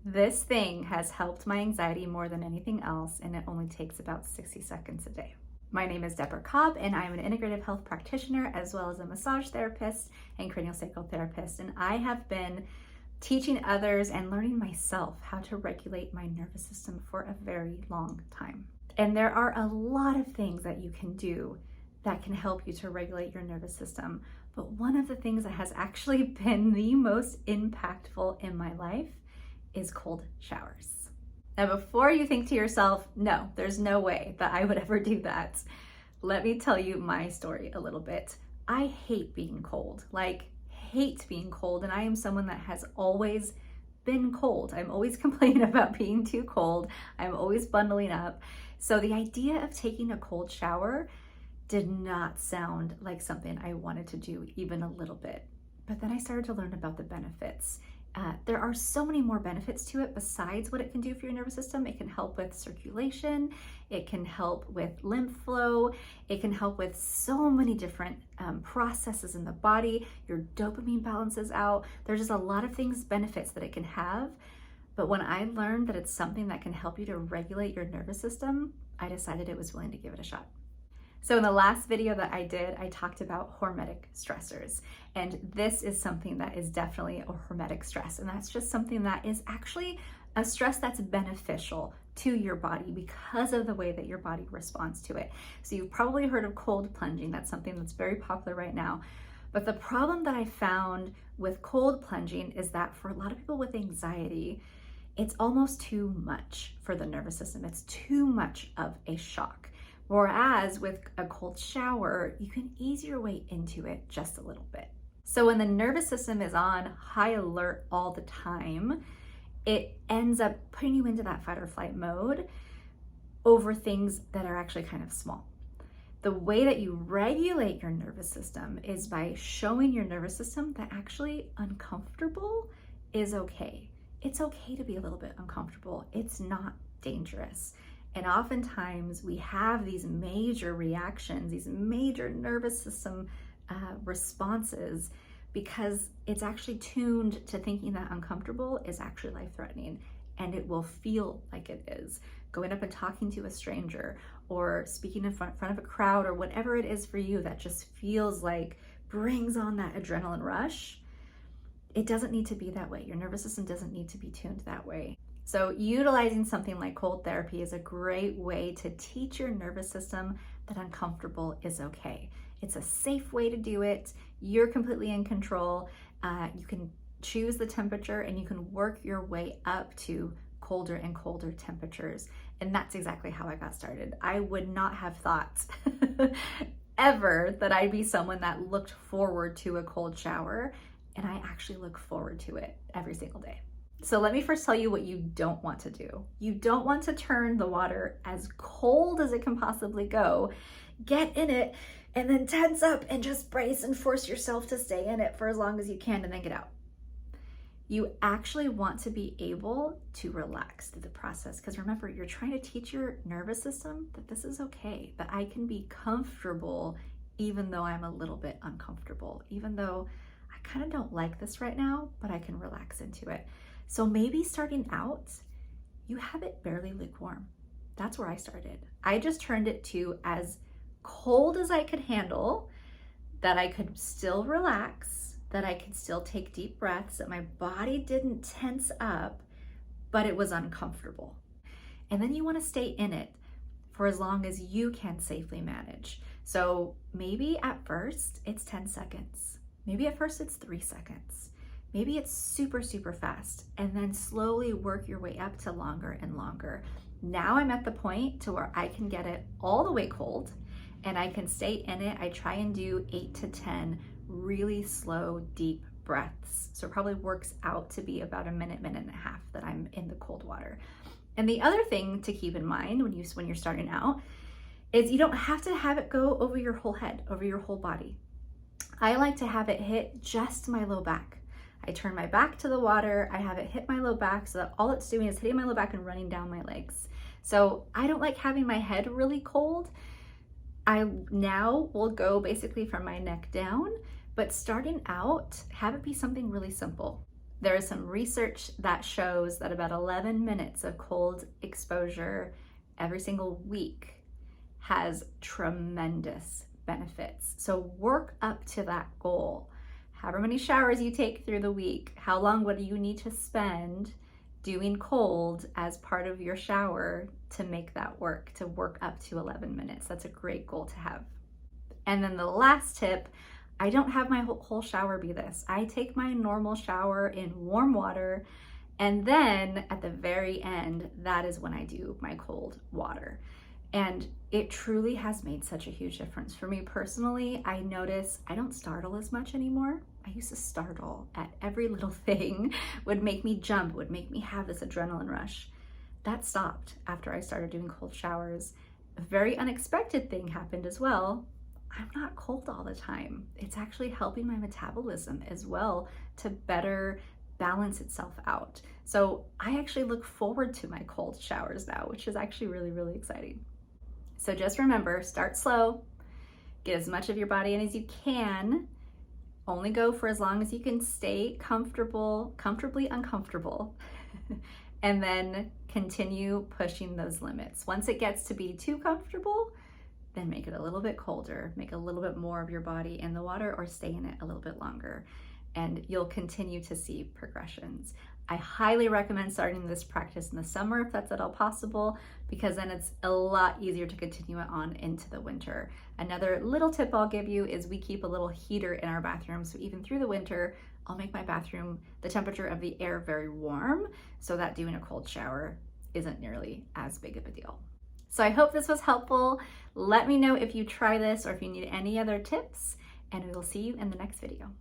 This thing has helped my anxiety more than anything else, and it only takes about 60 seconds a day. My name is Deborah Cobb, and I'm an integrative health practitioner as well as a massage therapist and craniosacral therapist. And I have been teaching others and learning myself how to regulate my nervous system for a very long time. And there are a lot of things that you can do that can help you to regulate your nervous system. But one of the things that has actually been the most impactful in my life is cold showers. Now, before you think to yourself, no, there's no way that I would ever do that, let me tell you my story a little bit. I hate being cold, hate being cold, and I am someone that has always been cold. I'm always complaining about being too cold. I'm always bundling up. So the idea of taking a cold shower did not sound like something I wanted to do even a little bit. But then I started to learn about the benefits. There are so many more benefits to it besides what it can do for your nervous system. It can help with circulation. It can help with lymph flow. It can help with so many different processes in the body. Your dopamine balances out. There's just a lot of benefits that it can have. But when I learned that it's something that can help you to regulate your nervous system, I decided it was willing to give it a shot. So in the last video that I did, I talked about hormetic stressors. And this is something that is definitely a hormetic stress. And that's just something that is actually a stress that's beneficial to your body because of the way that your body responds to it. So you've probably heard of cold plunging. That's something that's very popular right now. But the problem that I found with cold plunging is that for a lot of people with anxiety, it's almost too much for the nervous system. It's too much of a shock. Whereas with a cold shower, you can ease your way into it just a little bit. So when the nervous system is on high alert all the time, it ends up putting you into that fight or flight mode over things that are actually kind of small. The way that you regulate your nervous system is by showing your nervous system that actually uncomfortable is okay. It's okay to be a little bit uncomfortable. It's not dangerous. And oftentimes we have these major reactions, these major nervous system responses because it's actually tuned to thinking that uncomfortable is actually life-threatening, and it will feel like it is. Going up and talking to a stranger or speaking in front of a crowd or whatever it is for you that just feels like brings on that adrenaline rush, it doesn't need to be that way. Your nervous system doesn't need to be tuned that way. So utilizing something like cold therapy is a great way to teach your nervous system that uncomfortable is okay. It's a safe way to do it. You're completely in control. You can choose the temperature and you can work your way up to colder and colder temperatures. And that's exactly how I got started. I would not have thought ever that I'd be someone that looked forward to a cold shower, and I actually look forward to it every single day. So let me first tell you what you don't want to do. You don't want to turn the water as cold as it can possibly go, get in it, and then tense up and just brace and force yourself to stay in it for as long as you can and then get out. You actually want to be able to relax through the process, because remember, you're trying to teach your nervous system that this is okay, that I can be comfortable even though I'm a little bit uncomfortable, even though I kind of don't like this right now, but I can relax into it. So maybe starting out, you have it barely lukewarm. That's where I started. I just turned it to as cold as I could handle, that I could still relax, that I could still take deep breaths, that my body didn't tense up, but it was uncomfortable. And then you want to stay in it for as long as you can safely manage. So maybe at first it's 10 seconds. Maybe at first it's 3 seconds. Maybe it's super, super fast, and then slowly work your way up to longer and longer. Now I'm at the point to where I can get it all the way cold and I can stay in it. I try and do 8 to 10 really slow, deep breaths. So it probably works out to be about a minute, minute and a half that I'm in the cold water. And the other thing to keep in mind when you're starting out is you don't have to have it go over your whole head, over your whole body. I like to have it hit just my low back. I turn my back to the water, I have it hit my low back so that all it's doing is hitting my low back and running down my legs. So I don't like having my head really cold. I now will go basically from my neck down, but starting out, have it be something really simple. There is some research that shows that about 11 minutes of cold exposure every single week has tremendous benefits. So work up to that goal. However many showers you take through the week, how long would you need to spend doing cold as part of your shower to make that work, to work up to 11 minutes? That's a great goal to have. And then the last tip, I don't have my whole shower be this. I take my normal shower in warm water, and then at the very end, that is when I do my cold water. And it truly has made such a huge difference. For me personally, I notice I don't startle as much anymore. I used to startle at every little thing, would make me jump, would make me have this adrenaline rush. That stopped after I started doing cold showers. A very unexpected thing happened as well. I'm not cold all the time. It's actually helping my metabolism as well to better balance itself out. So I actually look forward to my cold showers now, which is actually really, really exciting. So just remember, start slow, get as much of your body in as you can, only go for as long as you can stay comfortably uncomfortable, and then continue pushing those limits. Once it gets to be too comfortable, then make it a little bit colder, make a little bit more of your body in the water, or stay in it a little bit longer, and you'll continue to see progressions. I highly recommend starting this practice in the summer if that's at all possible, because then it's a lot easier to continue it on into the winter. Another little tip I'll give you is we keep a little heater in our bathroom, so even through the winter, I'll make my bathroom, the temperature of the air, very warm, so that doing a cold shower isn't nearly as big of a deal. So I hope this was helpful. Let me know if you try this or if you need any other tips, and we will see you in the next video.